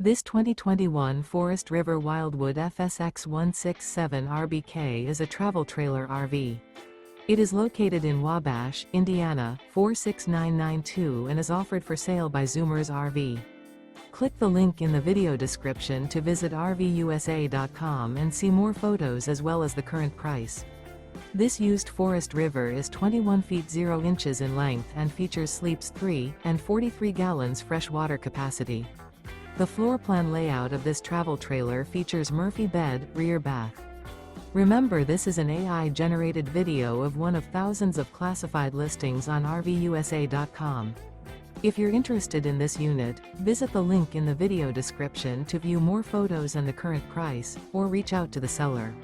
This 2021 Forest River Wildwood FSX 167 RBK is a travel trailer RV. It is located in Wabash, Indiana, 46992 and is offered for sale by Zoomers RV. Click the link in the video description to visit RVUSA.com and see more photos as well as the current price. This used Forest River is 21 feet 0 inches in length and features sleeps 3 and 43 gallons fresh water capacity. The floor plan layout of this travel trailer features Murphy bed, rear bath. Remember, this is an AI-generated video of one of thousands of classified listings on RVUSA.com. If you're interested in this unit, visit the link in the video description to view more photos and the current price, or reach out to the seller.